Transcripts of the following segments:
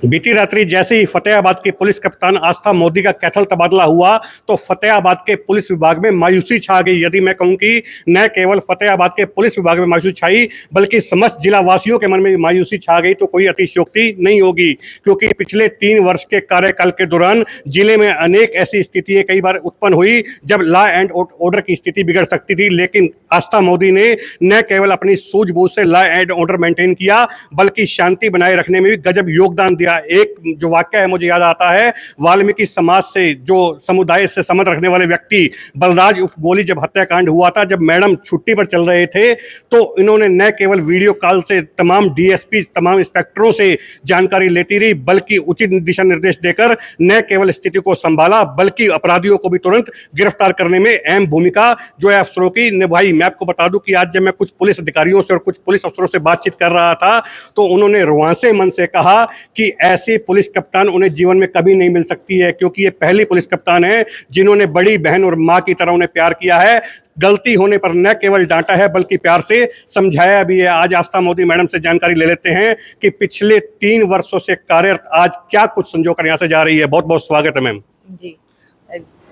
बीती रात्रि जैसे ही फतेहाबाद के पुलिस कप्तान आस्था मोदी का कैथल तबादला हुआ तो फतेहाबाद के पुलिस विभाग में मायूसी छा गई। यदि मैं कहूं कि न केवल फतेहाबाद के पुलिस विभाग में मायूसी छाई बल्कि समस्त जिला वासियों के मन में मायूसी छा गई तो कोई अतिशयोक्ति नहीं होगी, क्योंकि पिछले 3 वर्ष के कार्यकाल के दौरान जिले में अनेक ऐसी स्थितियां कई बार उत्पन्न हुई जब लॉ एंड ऑर्डर की स्थिति बिगड़ सकती थी, लेकिन आस्था मोदी ने न केवल अपनी सूझबूझ से लॉ एंड ऑर्डर मेंटेन किया बल्कि शांति बनाए रखने में भी गजब योगदान दिया। एक जो वाक्य है मुझे याद आता है, वाल्मीकि समाज से जो समुदाय से संबंध रखने वाले व्यक्ति बलराज उर्फ गोली जब हत्याकांड हुआ था, जब मैडम छुट्टी पर चल रहे थे तो इन्होंने न केवल वीडियो कॉल से तमाम डीएसपी तमाम इंस्पेक्टरों से जानकारी लेती रही बल्कि उचित दिशा निर्देश देकर न केवल स्थिति को संभाला बल्कि अपराधियों को भी तुरंत गिरफ्तार करने में अहम भूमिका जो है अफसरों की निभाई। मैं आपको बता दूं कि आज जब मैं कुछ पुलिस अधिकारियों से और कुछ पुलिस अफसरों से बातचीत कर रहा था तो उन्होंने रुआंसे मन से कहा कि ऐसी पुलिस कप्तान उन्हें जीवन में कभी नहीं मिल सकती है, क्योंकि ये पहली पुलिस कप्तान है जिन्होंने बड़ी बहन और मां की तरह उन्हें प्यार किया है। गलती होने पर न केवल डांटा है बल्कि प्यार से समझाया भी है। आज आस्था मोदी मैडम से जानकारी ले लेते हैं कि पिछले 3 वर्षों से कार्यरत आज क्या कुछ संजो कर यहाँ से जा रही है। बहुत बहुत स्वागत है मैम। जी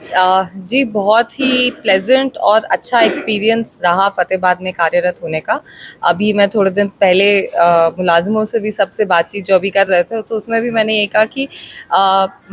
जी, बहुत ही प्लेजेंट और अच्छा एक्सपीरियंस रहा फतेहाबाद में कार्यरत होने का। अभी मैं थोड़े दिन पहले मुलाजिमों से भी सबसे बातचीत जो अभी कर रहे थे तो उसमें भी मैंने ये कहा कि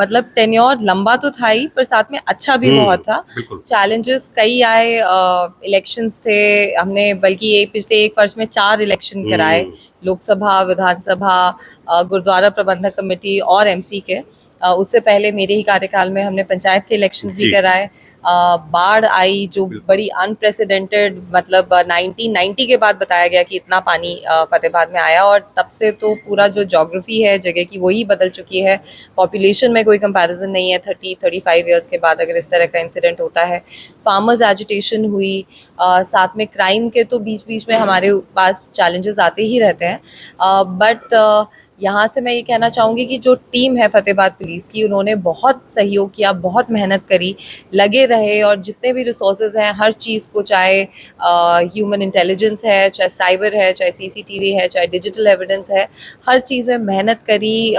मतलब टेन्योर लंबा तो था ही पर साथ में अच्छा भी बहुत था। चैलेंजेस कई आए, इलेक्शंस थे, हमने बल्कि ये पिछले 1 वर्ष में 4 इलेक्शन कराए, लोकसभा, विधानसभा, गुरुद्वारा प्रबंधक कमेटी और एमसी के। उससे पहले मेरे ही कार्यकाल में हमने पंचायत के इलेक्शंस भी कराए। बाढ़ आई जो बड़ी अनप्रेसिडेंटेड, मतलब 1990 के बाद बताया गया कि इतना पानी फतेहाबाद में आया और तब से तो पूरा जो ज्योग्राफी है जगह की वही बदल चुकी है। पॉपुलेशन में कोई कंपैरिजन नहीं है 30-35 इयर्स के बाद अगर इस तरह का इंसिडेंट होता है। फार्मर्स एजिटेशन हुई, साथ में क्राइम के तो बीच बीच में हमारे पास चैलेंजेस आते ही रहते हैं, बट यहाँ से मैं ये कहना चाहूँगी कि जो टीम है फतेहाबाद पुलिस की उन्होंने बहुत सहयोग किया, बहुत मेहनत करी, लगे रहे और जितने भी रिसोर्सेज हैं हर चीज़ को, चाहे ह्यूमन इंटेलिजेंस है, चाहे साइबर है, चाहे सीसीटीवी है, चाहे डिजिटल एविडेंस है, हर चीज़ में मेहनत करी।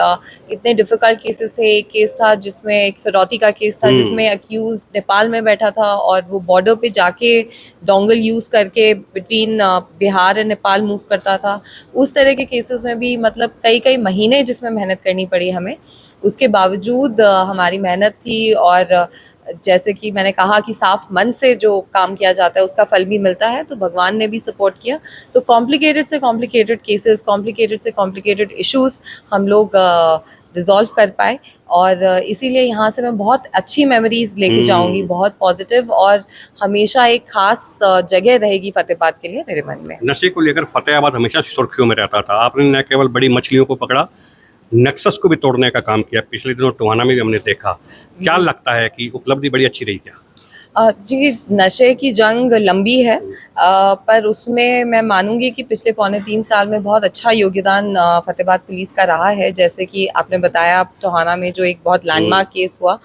इतने डिफ़िकल्ट केसेस थे। एक केस था जिसमें एक फिरौती का केस था जिसमें अक्यूज नेपाल में बैठा था और वो बॉर्डर पे जाके डोंगल यूज़ करके between Bihar and Nepal move करता था। उस तरह के केसेस में भी मतलब कई महीने जिसमें मेहनत करनी पड़ी हमें, उसके बावजूद हमारी मेहनत थी और जैसे कि मैंने कहा कि साफ मन से जो काम किया जाता है उसका फल भी मिलता है, तो भगवान ने भी सपोर्ट किया। तो कॉम्प्लिकेटेड से कॉम्प्लिकेटेड केसेस, कॉम्प्लिकेटेड से कॉम्प्लिकेटेड इश्यूज हम लोग रिजॉल्व कर पाए और इसीलिए यहाँ से मैं बहुत अच्छी मेमोरीज लेके जाऊंगी, बहुत पॉजिटिव, और हमेशा एक खास जगह रहेगी फतेहाबाद के लिए मेरे मन में। नशे को लेकर फतेहाबाद हमेशा सुर्खियों में रहता था। आपने न केवल बड़ी मछलियों को पकड़ा, नक्सस को भी तोड़ने का काम किया। पिछले दिनों टोहाना में भी हमने देखा। क्या लगता है कि उपलब्धि बड़ी अच्छी रही क्या? जी, नशे की जंग लंबी है, पर उसमें मैं मानूंगी कि पिछले 2.25-3 साल में बहुत अच्छा योगदान फतेहाबाद पुलिस का रहा है। जैसे कि आपने बताया टोहाना में जो एक बहुत लैंडमार्क केस हुआ,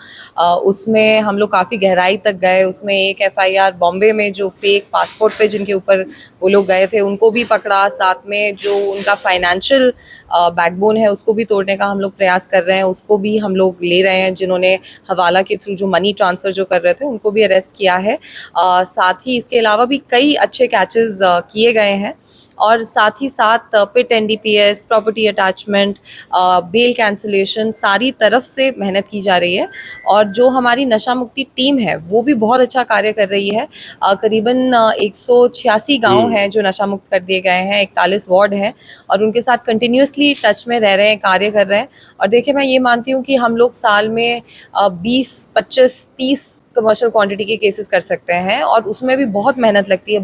उसमें हम लोग काफ़ी गहराई तक गए। उसमें एक एफआईआर बॉम्बे में जो फेक पासपोर्ट पे जिनके ऊपर वो लोग गए थे उनको भी पकड़ा, साथ में जो उनका फाइनेंशियल बैकबोन है उसको भी तोड़ने का हम लोग प्रयास कर रहे हैं, उसको भी हम लोग ले रहे हैं। जिन्होंने हवाला के थ्रू जो मनी ट्रांसफ़र जो कर रहे थे उनको भी अरेस्ट किया है। साथ ही इसके अलावा भी कई अच्छे कैचेस किए गए हैं और साथ ही साथ PIT NDPS, property attachment, bail cancellation, सारी तरफ से मेहनत की जा रही है। और जो हमारी नशा मुक्ति टीम है वो भी बहुत अच्छा कार्य कर रही है। करीबन 186 गांव हैं जो नशा मुक्त कर दिए गए हैं, 41 वार्ड हैं और उनके साथ कंटिन्यूसली टच में रह रहे हैं, कार्य कर रहे हैं। और देखिए, मैं ये मानती हूँ कि हम लोग साल में 20, 25, 30 कमर्शियल क्वांटिटी के केसेस कर सकते हैं और उसमें भी बहुत मेहनत लगती है।